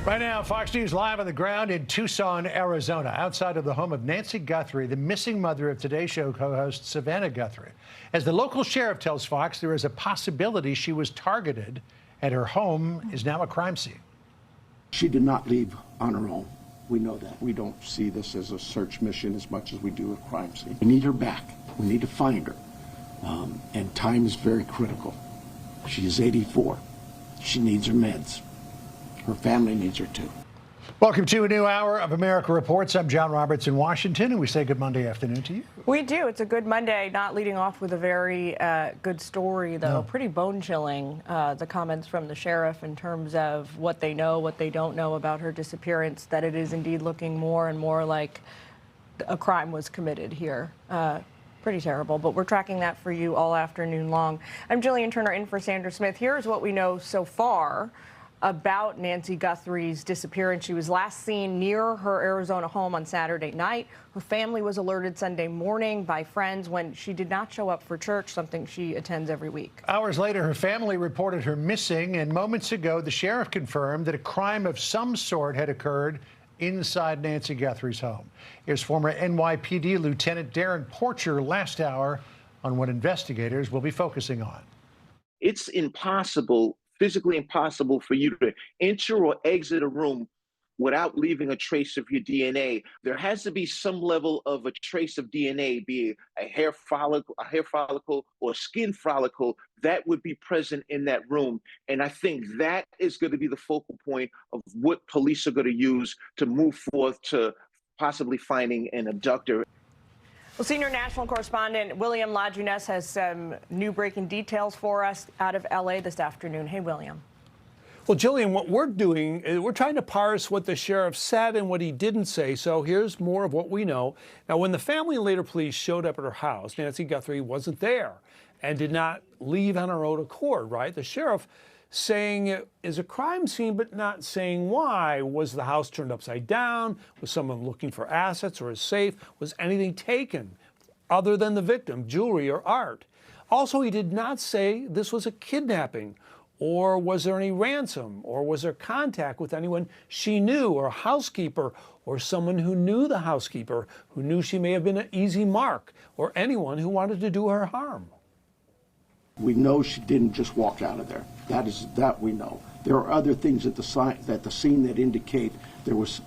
Right now, Fox News Live on the ground in Tucson, Arizona, outside of the home of Nancy Guthrie, the missing mother of Today Show co-host Savannah Guthrie. As the local sheriff tells Fox, there is a possibility she was targeted and her home is now a crime scene. She did not leave on her own. We know that. We don't see this as a search mission as much as we do a crime scene. We need her back. We need to find her. And time is very critical. She is 84. She needs her meds. Her family needs her too. Welcome to a new hour of America Reports. I'm John Roberts in Washington, and we say good Monday afternoon to you. We do. It's a good Monday, not leading off with a very good story, though. No. Pretty bone-chilling, the comments from the sheriff in terms of what they know, what they don't know about her disappearance, that it is indeed looking more and more like a crime was committed here. Pretty terrible, but we're tracking that for you all afternoon long. I'm Jillian Turner in for Sandra Smith. Here's what we know so far about Nancy Guthrie's disappearance. She was last seen near her Arizona home on Saturday night. Her family was alerted Sunday morning by friends when she did not show up for church, something she attends every week. Hours later, her family reported her missing, and moments ago, the sheriff confirmed that a crime of some sort had occurred inside Nancy Guthrie's home. Here's former NYPD Lieutenant Darren Porcher last hour on what investigators will be focusing on. It's impossible, physically impossible, for you to enter or exit a room without leaving a trace of your DNA. There has to be some level of a trace of DNA, be it a hair follicle or skin follicle, that would be present in that room. And I think that is going to be the focal point of what police are going to use to move forth to possibly finding an abductor. Well, senior national correspondent William LaJeunesse has some new breaking details for us out of L.A. this afternoon. Hey, William. Well, Jillian, what we're doing is we're trying to parse what the sheriff said and what he didn't say. So here's more of what we know. Now, when the family and later police showed up at her house, Nancy Guthrie wasn't there and did not leave on her own accord, right? The sheriff saying it is a crime scene, but not saying why. Was the house turned upside down? Was someone looking for assets or a safe? Was anything taken other than the victim, jewelry or art? Also, he did not say this was a kidnapping, or was there any ransom, or was there contact with anyone she knew, or a housekeeper, or someone who knew the housekeeper, who knew she may have been an easy mark, or anyone who wanted to do her harm. We know she didn't just walk out of there. That we know. There are other things at the scene that indicate there was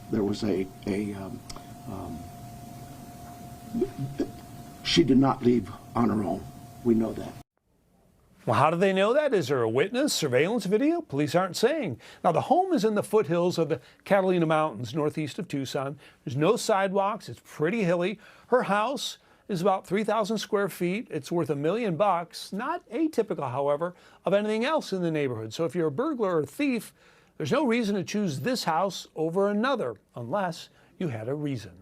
she did not leave on her own. We know that. Well, how do they know that? Is there a witness, surveillance video? Police aren't saying. Now, the home is in the foothills of the Catalina Mountains, northeast of Tucson. There's no sidewalks. It's pretty hilly. Her house is about 3,000 square feet. It's worth $1 million. Not atypical, however, of anything else in the neighborhood. So if you're a burglar or thief, there's no reason to choose this house over another, unless you had a reason.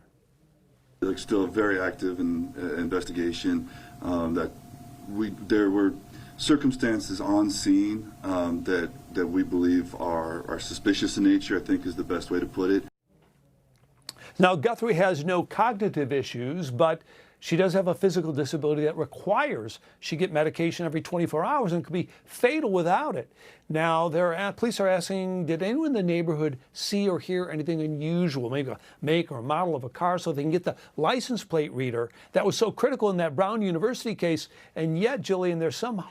It's still very active in investigation. There were circumstances on scene that we believe are suspicious in nature, I think is the best way to put it. Now, Guthrie has no cognitive issues, but she does have a physical disability that requires she get medication every 24 hours and could be fatal without it. Now, police are asking, did anyone in the neighborhood see or hear anything unusual, maybe a make or model of a car, so they can get the license plate reader that was so critical in that Brown University case? And yet, Jillian, there's some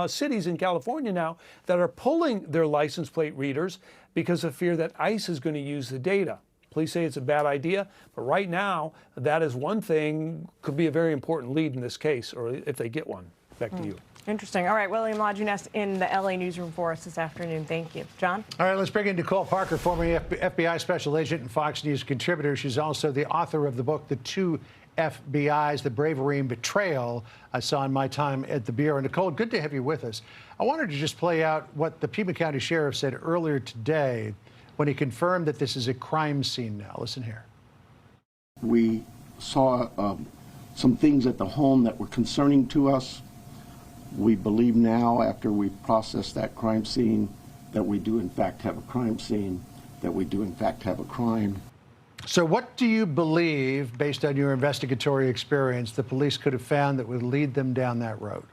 cities in California now that are pulling their license plate readers because of fear that ICE is going to use the data. Police say it's a bad idea, but right now, that is one thing, could be a very important lead in this case, or if they get one. Back to you. Interesting. All right, William LaJeunesse in the L.A. newsroom for us this afternoon. Thank you. John? All right, let's bring in Nicole Parker, former FBI special agent and Fox News contributor. She's also the author of the book, The Two FBIs, The Bravery and Betrayal I Saw in My Time at the Bureau. Nicole, good to have you with us. I wanted to just play out what the Pima County Sheriff said earlier today when he confirmed that this is a crime scene now. Listen here. We saw some things at the home that were concerning to us. We believe now, after we processed that crime scene, that we do in fact have a crime scene, that we do in fact have a crime. So what do you believe, based on your investigatory experience, the police could have found that would lead them down that road?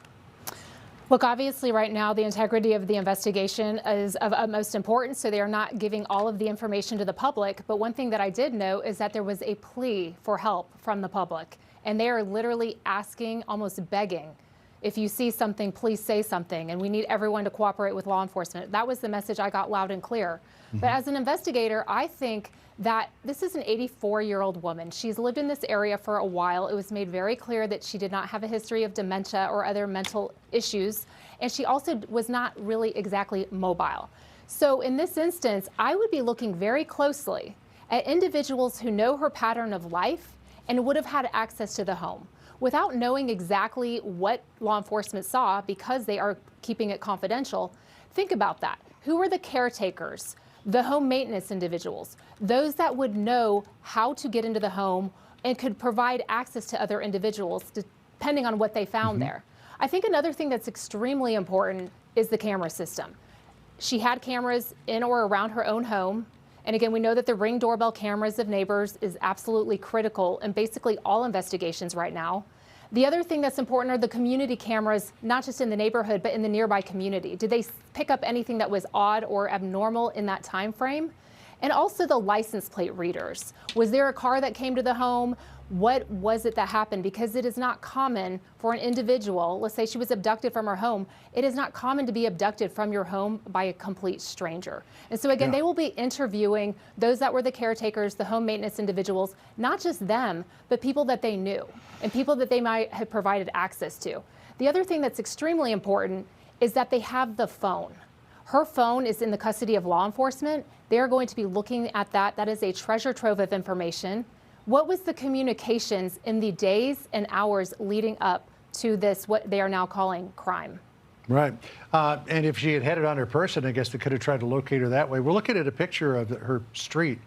Look, obviously right now the integrity of the investigation is of utmost importance, so they are not giving all of the information to the public. But one thing that I did know is that there was a plea for help from the public, and they are literally asking, almost begging, if you see something, please say something, and we need everyone to cooperate with law enforcement. That was the message I got loud and clear. But as an investigator, I think that this is an 84-year-old woman. She's lived in this area for a while. It was made very clear that she did not have a history of dementia or other mental issues, and she also was not really exactly mobile. So in this instance, I would be looking very closely at individuals who know her pattern of life and would have had access to the home. Without knowing exactly what law enforcement saw, because they are keeping it confidential, think about that. Who are the caretakers? The home maintenance individuals, those that would know how to get into the home and could provide access to other individuals depending on what they found there. I think another thing that's extremely important is the camera system. She had cameras in or around her own home. And again, we know that the Ring doorbell cameras of neighbors is absolutely critical in basically all investigations right now. The other thing that's important are the community cameras, not just in the neighborhood, but in the nearby community. Did they pick up anything that was odd or abnormal in that time frame? And also the license plate readers. Was there a car that came to the home? What was it that happened? Because it is not common for an individual, let's say she was abducted from her home, it is not common to be abducted from your home by a complete stranger. And so again, they will be interviewing those that were the caretakers, the home maintenance individuals, not just them, but people that they knew and people that they might have provided access to. The other thing that's extremely important is that they have the phone. Her phone is in the custody of law enforcement. They're going to be looking at that. That is a treasure trove of information. What was the communications in the days and hours leading up to this, what they are now calling crime? Right. And if she had had it on her person, I guess they could have tried to locate her that way. We're looking at a picture of her street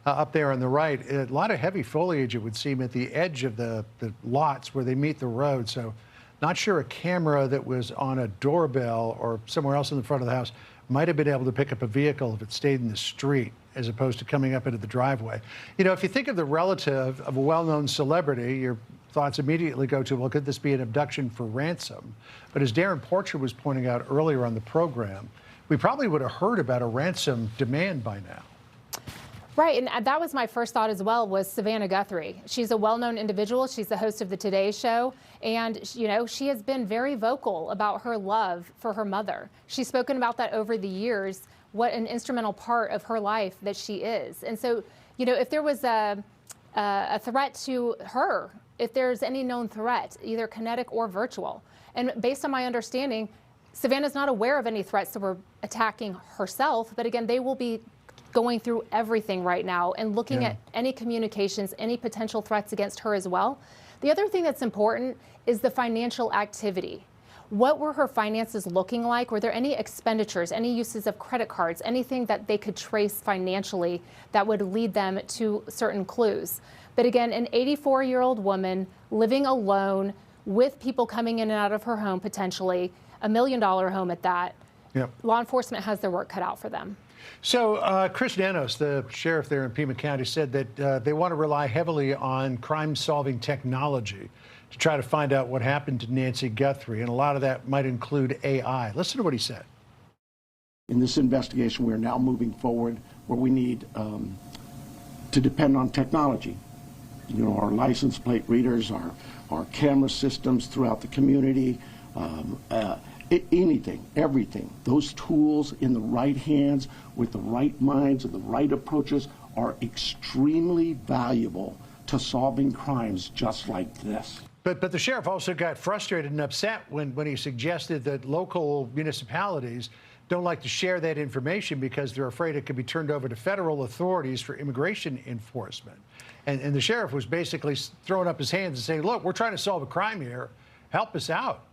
up there on the right. A lot of heavy foliage, it would seem, at the edge of the lots where they meet the road. So not sure a camera that was on a doorbell or somewhere else in the front of the house might have been able to pick up a vehicle if it stayed in the street as opposed to coming up into the driveway. You know, if you think of the relative of a well-known celebrity, your thoughts immediately go to, well, could this be an abduction for ransom? But as Darren Porcher was pointing out earlier on the program, we probably would have heard about a ransom demand by now. Right, and that was my first thought as well, was Savannah Guthrie. She's a well-known individual. She's the host of the Today Show, and you know, she has been very vocal about her love for her mother. She's spoken about that over the years, what an instrumental part of her life that she is. And so, you know, if there was a threat to her, if there's any known threat, either kinetic or virtual, and based on my understanding, Savannah's not aware of any threats that were attacking herself, but again, they will be going through everything right now and looking at any communications, any potential threats against her as well. The other thing that's important is the financial activity. What were her finances looking like? Were there any expenditures, any uses of credit cards, anything that they could trace financially that would lead them to certain clues? But again, an 84-year-old woman living alone with people coming in and out of her home, potentially $1 million home at that. Law enforcement has their work cut out for them. So Chris Nanos, the sheriff there in Pima County, said that they want to rely heavily on crime-solving technology to try to find out what happened to Nancy Guthrie, and a lot of that might include AI. Listen to what he said. In this investigation, we're now moving forward where we need to depend on technology. You know, our license plate readers, our camera systems throughout the community, anything, everything. Those tools in the right hands with the right minds and the right approaches are extremely valuable to solving crimes just like this. But the sheriff also got frustrated and upset when he suggested that local municipalities don't like to share that information because they're afraid it could be turned over to federal authorities for immigration enforcement. And the sheriff was basically throwing up his hands and saying, look, we're trying to solve a crime here. Help us out.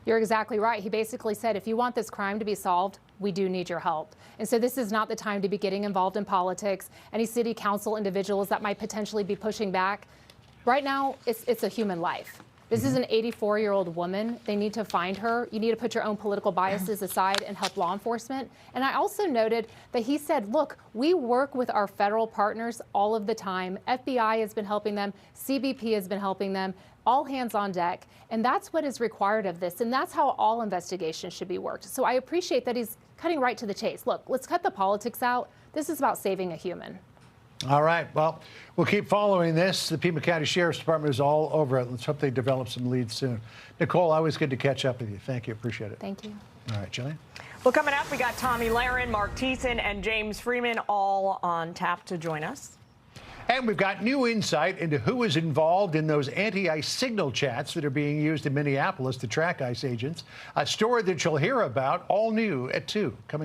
You're exactly right. He basically said, if you want this crime to be solved, we do need your help. And so this is not the time to be getting involved in politics. Any city council individuals that might potentially be pushing back. Right now, it's a human life. This is an 84-year-old woman. They need to find her. You need to put your own political biases aside and help law enforcement. And I also noted that he said, look, we work with our federal partners all of the time. FBI has been helping them. CBP has been helping them. all hands on deck. And that's what is required of this. And that's how all investigations should be worked. So I appreciate that he's cutting right to the chase. Look, let's cut the politics out. This is about saving a human. All right. Well, we'll keep following this. The Pima County Sheriff's Department is all over it. Let's hope they develop some leads soon. Nicole, always good to catch up with you. Thank you. Appreciate it. Thank you. All right, Jillian. Well, coming up, we got Tommy Lahren, Mark Thiessen, and James Freeman all on tap to join us. And we've got new insight into who is involved in those anti-ice signal chats that are being used in Minneapolis to track ICE agents. A story that you'll hear about all new at 2 coming.